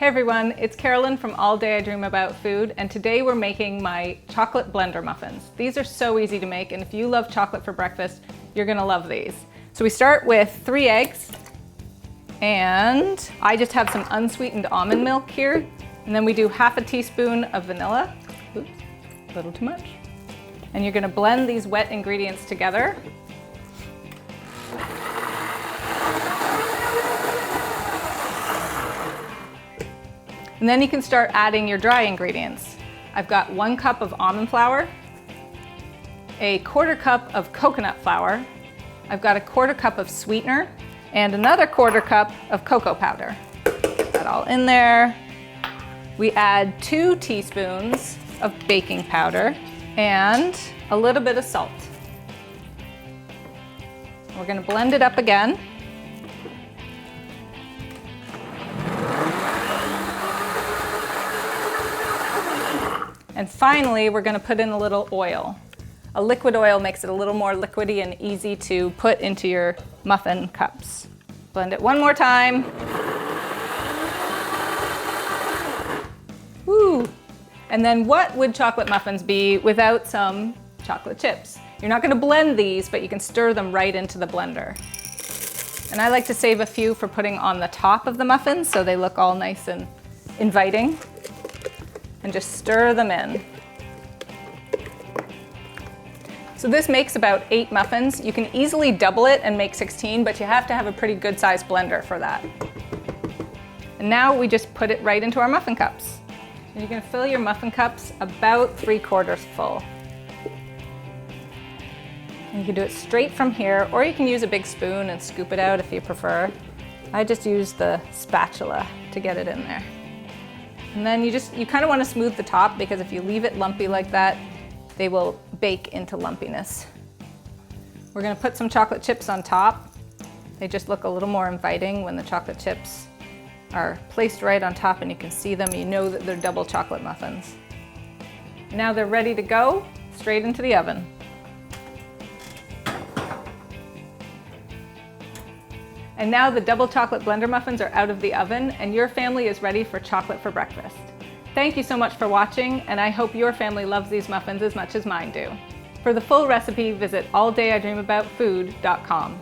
Hey everyone, it's Carolyn from All Day I Dream About Food, and today we're making my chocolate blender muffins. These are so easy to make, and if you love chocolate for breakfast, you're gonna love these. So we start with 3 eggs, and I just have some unsweetened almond milk here, and then we do half a teaspoon of vanilla. Oops, a little too much. And you're gonna blend these wet ingredients together. And then you can start adding your dry ingredients. I've got 1 cup of almond flour, a 1/4 cup of coconut flour, I've got a 1/4 cup of sweetener, and another 1/4 cup of cocoa powder. Get that all in there. We add 2 teaspoons of baking powder and a little bit of salt. We're gonna blend it up again. And finally, we're gonna put in a little oil. A liquid oil makes it a little more liquidy and easy to put into your muffin cups. Blend it one more time. Woo! And then what would chocolate muffins be without some chocolate chips? You're not gonna blend these, but you can stir them right into the blender. And I like to save a few for putting on the top of the muffins so they look all nice and inviting. And just stir them in. So this makes about 8 muffins. You can easily double it and make 16, but you have to have a pretty good sized blender for that. And now we just put it right into our muffin cups. And you're gonna fill your muffin cups about 3/4 full. And you can do it straight from here, or you can use a big spoon and scoop it out if you prefer. I just use the spatula to get it in there. And then you kind of want to smooth the top, because if you leave it lumpy like that, they will bake into lumpiness. We're going to put some chocolate chips on top. They just look a little more inviting when the chocolate chips are placed right on top and you can see them. You know that they're double chocolate muffins. Now they're ready to go straight into the oven. And now the double chocolate blender muffins are out of the oven and your family is ready for chocolate for breakfast. Thank you so much for watching, and I hope your family loves these muffins as much as mine do. For the full recipe, visit alldayidreamaboutfood.com.